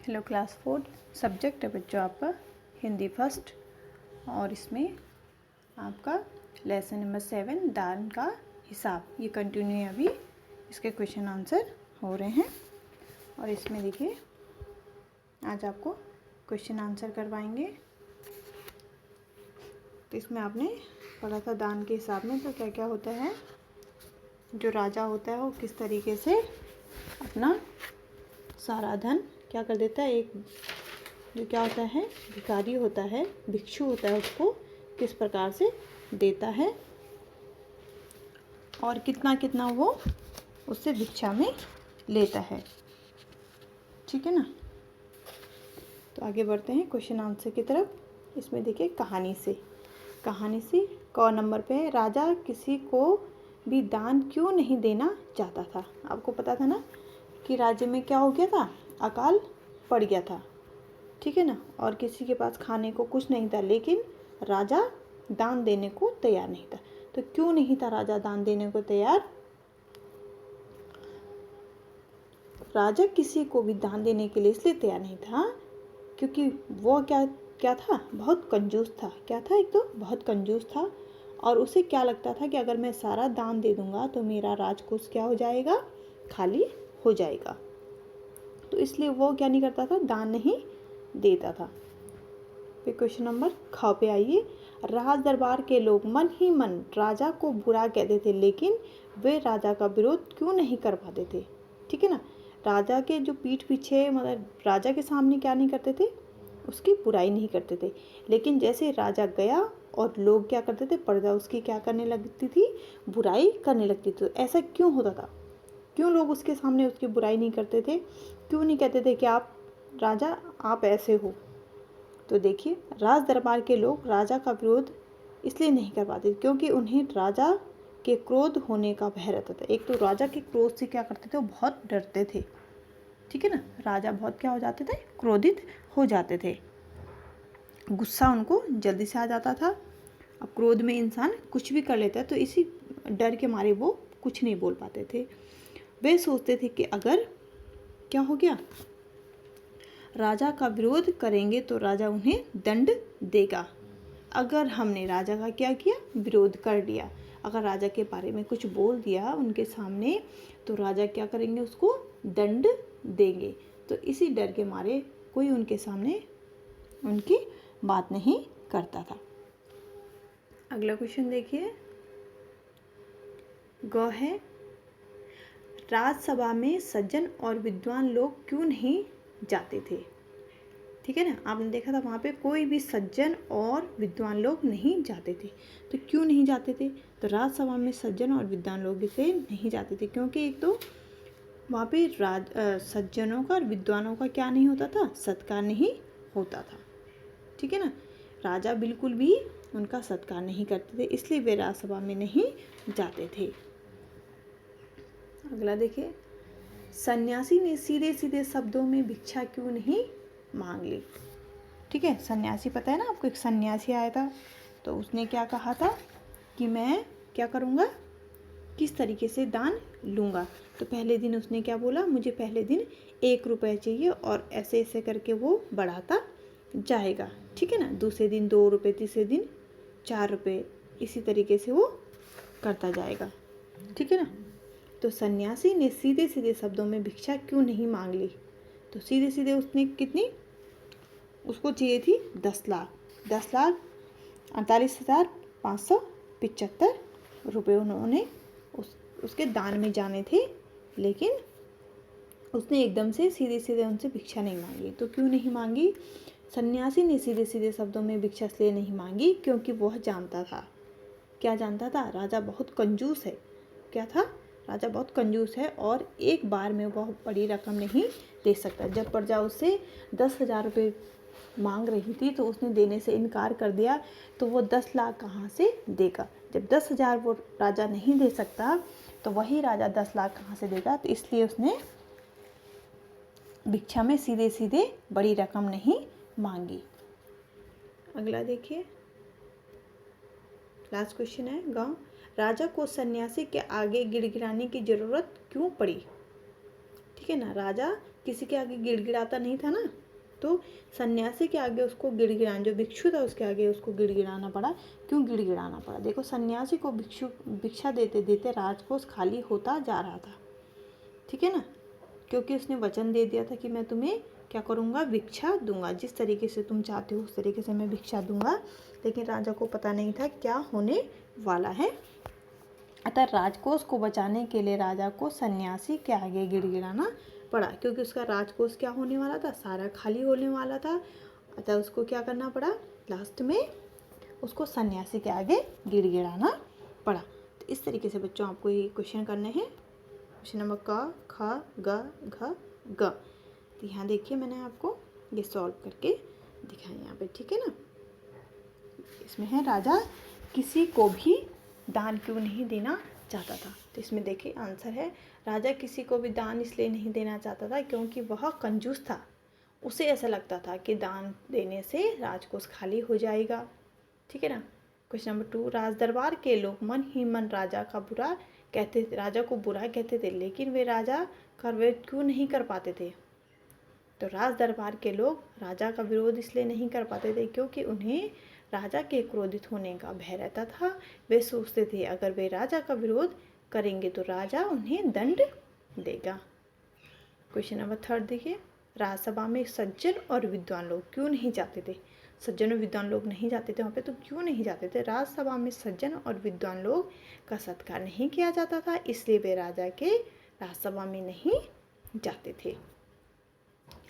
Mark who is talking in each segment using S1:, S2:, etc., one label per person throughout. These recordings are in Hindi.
S1: हेलो क्लास 4 सब्जेक्ट है बच्चों आपका हिंदी फर्स्ट। और इसमें आपका लेसन नंबर 7 दान का हिसाब, ये कंटिन्यू है। अभी इसके क्वेश्चन आंसर हो रहे हैं और इसमें देखिए आज आपको क्वेश्चन आंसर करवाएंगे। तो इसमें आपने पढ़ा था दान के हिसाब में, तो क्या क्या होता है, जो राजा होता है वो किस तरीके से अपना सारा धन क्या कर देता है, एक जो क्या होता है भिखारी होता है, भिक्षु होता है, उसको किस प्रकार से देता है और कितना कितना वो उससे भिक्षा में लेता है। ठीक है ना। तो आगे बढ़ते हैं क्वेश्चन आंसर की तरफ। इसमें देखिए कहानी से क नंबर पे है, राजा किसी को भी दान क्यों नहीं देना चाहता था। आपको पता था ना कि राज्य में क्या हो गया था, अकाल पड़ गया था। ठीक है ना। और किसी के पास खाने को कुछ नहीं था, लेकिन राजा दान देने को तैयार नहीं था। तो क्यों नहीं था राजा दान देने को तैयार? राजा किसी को भी दान देने के लिए इसलिए तैयार नहीं था क्योंकि वो क्या था, बहुत कंजूस था। क्या था? एक तो बहुत कंजूस था और उसे क्या लगता था कि अगर मैं सारा दान दे दूंगा तो मेरा राजकोष क्या हो जाएगा, खाली हो जाएगा। तो इसलिए वो क्या नहीं करता था, दान नहीं देता था। फिर क्वेश्चन नंबर ख पे आइए। राज दरबार के लोग मन ही मन राजा को बुरा कहते थे, लेकिन वे राजा का विरोध क्यों नहीं कर पाते थे। ठीक है ना। राजा के जो पीठ पीछे, मतलब राजा के सामने क्या नहीं करते थे, उसकी बुराई नहीं करते थे। लेकिन जैसे राजा गया और लोग क्या करते थे, प्रजा उसकी क्या करने लगती थी, बुराई करने लगती थी। तो ऐसा क्यों होता था? क्यों लोग उसके सामने उसकी बुराई नहीं करते थे? क्यों नहीं कहते थे कि आप राजा, आप ऐसे हो? तो देखिए, राज दरबार के लोग राजा का विरोध इसलिए नहीं कर पाते क्योंकि उन्हें राजा के क्रोध होने का भय रहता था। एक तो राजा के क्रोध से क्या करते थे, वो बहुत डरते थे। ठीक है ना। राजा बहुत क्या हो जाते थे, क्रोधित हो जाते थे, गुस्सा उनको जल्दी से आ जाता था। अब क्रोध में इंसान कुछ भी कर लेता है, तो इसी डर के मारे वो कुछ नहीं बोल पाते थे। वे सोचते थे कि अगर क्या हो गया, राजा का विरोध करेंगे तो राजा उन्हें दंड देगा। अगर हमने राजा का क्या किया, विरोध कर दिया, अगर राजा के बारे में कुछ बोल दिया उनके सामने, तो राजा क्या करेंगे, उसको दंड देंगे। तो इसी डर के मारे कोई उनके सामने उनकी बात नहीं करता था। अगला क्वेश्चन देखिए, ग है, राज्यसभा में सज्जन और विद्वान लोग क्यों नहीं जाते थे। ठीक है ना। आपने देखा था वहाँ पे कोई भी सज्जन और विद्वान लोग नहीं जाते थे। तो क्यों नहीं जाते थे? तो राज्यसभा में सज्जन और विद्वान लोग इसे नहीं जाते थे क्योंकि एक तो वहाँ पे सज्जनों का और विद्वानों का क्या नहीं होता था, सत्कार नहीं होता था। ठीक है ना। राजा बिल्कुल भी उनका सत्कार नहीं करते थे, इसलिए वे राज्यसभा में नहीं जाते थे। अगला देखिए, सन्यासी ने सीधे सीधे शब्दों में भिक्षा क्यों नहीं मांग ली। ठीक है। सन्यासी, पता है ना आपको, एक सन्यासी आया था, तो उसने क्या कहा था कि मैं क्या करूँगा, किस तरीके से दान लूँगा। तो पहले दिन उसने क्या बोला, मुझे पहले दिन 1 रुपये चाहिए, और ऐसे ऐसे करके वो बढ़ाता जाएगा। ठीक है ना। दूसरे दिन 2 रुपये, तीसरे दिन 4 रुपये, इसी तरीके से वो करता जाएगा। ठीक है ना। तो सन्यासी ने सीधे सीधे शब्दों में भिक्षा क्यों नहीं मांग ली। तो सीधे सीधे उसने कितनी, उसको चाहिए थी 10,48,575 रुपये उन्होंने उसके दान में जाने थे, लेकिन उसने एकदम से सीधे सीधे उनसे भिक्षा नहीं मांगी। तो क्यों नहीं मांगी? सन्यासी ने सीधे सीधे शब्दों में भिक्षा इसलिए नहीं मांगी क्योंकि वह जानता था, क्या जानता था, राजा बहुत कंजूस है। क्या था, राजा बहुत कंजूस है और एक बार में वह बड़ी रकम नहीं दे सकता। जब प्रजा उससे 10,000 रुपये मांग रही थी तो उसने देने से इनकार कर दिया, तो वो 10 लाख कहाँ से देगा। जब 10,000 वो राजा नहीं दे सकता तो वही राजा 10 लाख कहाँ से देगा। तो इसलिए उसने भिक्षा में सीधे सीधे बड़ी रकम नहीं मांगी। अगला देखिए, लास्ट क्वेश्चन है, गाँव राजा को सन्यासी के आगे गिड़गिड़ाने की जरूरत क्यों पड़ी। ठीक है ना। राजा किसी के आगे गिड़गिड़ाता नहीं था ना, तो सन्यासी के आगे उसको गिड़गिड़ाना, जो भिक्षु था उसके आगे उसको गिड़गिड़ाना पड़ा। क्यों गिड़गिड़ाना पड़ा? देखो, सन्यासी को भिक्षा देते देते राजकोष खाली होता जा रहा था, ठीक है ना, क्योंकि उसने वचन दे दिया था कि मैं तुम्हें क्या करूँगा, भिक्षा दूंगा, जिस तरीके से तुम चाहते हो उस तरीके से मैं भिक्षा दूंगा। लेकिन राजा को पता नहीं था क्या होने वाला है। अतः राजकोष को बचाने के लिए राजा को सन्यासी के आगे गिड़गिड़ाना पड़ा, क्योंकि उसका राजकोष क्या होने वाला था, सारा खाली होने वाला था। अतः उसको क्या करना पड़ा, लास्ट में उसको सन्यासी के आगे गिड़गिड़ाना पड़ा। तो इस तरीके से बच्चों आपको ये क्वेश्चन करने हैं। क्वेश्चन नंबर क, ख, ग, घ, ग। तो यहाँ देखिए मैंने आपको ये सॉल्व करके दिखाया यहाँ पे, ठीक है ना। इसमें है राजा किसी को भी दान क्यों नहीं देना चाहता था। तो इसमें देखिए आंसर है, राजा किसी को भी दान इसलिए नहीं देना चाहता था क्योंकि वह कंजूस था। उसे ऐसा लगता था कि दान देने से राजकोष खाली हो जाएगा, ठीक है ना। क्वेश्चन नंबर 2, राज दरबार के लोग मन ही मन राजा को बुरा कहते थे, लेकिन वे राजा का विरोध क्यों नहीं कर पाते थे। तो राज दरबार के लोग राजा का विरोध इसलिए नहीं कर पाते थे क्योंकि उन्हें राजा के क्रोधित होने का भय रहता था। वे सोचते थे अगर वे राजा का विरोध करेंगे तो राजा उन्हें दंड देगा। क्वेश्चन नंबर 3 देखिए, राज्यसभा में सज्जन और विद्वान लोग क्यों नहीं जाते थे। सज्जन और विद्वान लोग नहीं जाते थे वहाँ पे, तो क्यों नहीं जाते थे। राज्यसभा में सज्जन और विद्वान लोग का सत्कार नहीं किया जाता था, इसलिए वे राजा के राज्यसभा में नहीं जाते थे।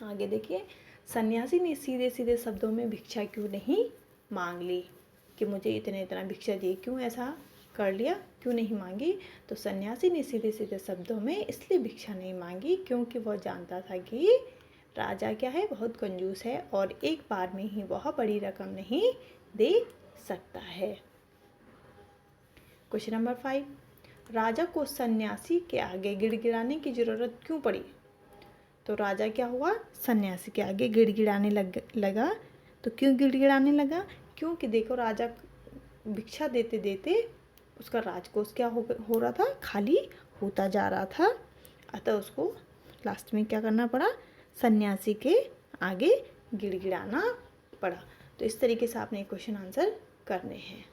S1: आगे देखिए, सन्यासी ने सीधे सीधे शब्दों में भिक्षा क्यों नहीं मांग ली, कि मुझे इतना भिक्षा दिए, क्यों ऐसा कर लिया, क्यों नहीं मांगी। तो सन्यासी ने सीधे सीधे शब्दों में इसलिए भिक्षा नहीं मांगी क्योंकि वह जानता था कि राजा क्या है, बहुत कंजूस है और एक बार में ही वह बड़ी रकम नहीं दे सकता है। क्वेश्चन नंबर 5, राजा को सन्यासी के आगे गिड़गिड़ाने की जरूरत क्यों पड़ी। तो राजा क्या हुआ, सन्यासी के आगे गिड़गिड़ाने लगा। तो क्यों गिड़गिड़ाने लगा, क्योंकि देखो राजा भिक्षा देते देते उसका राजकोष क्या हो रहा था, खाली होता जा रहा था। अतः उसको लास्ट में क्या करना पड़ा, सन्यासी के आगे गिड़गिड़ाना पड़ा। तो इस तरीके से आपने क्वेश्चन आंसर करने हैं।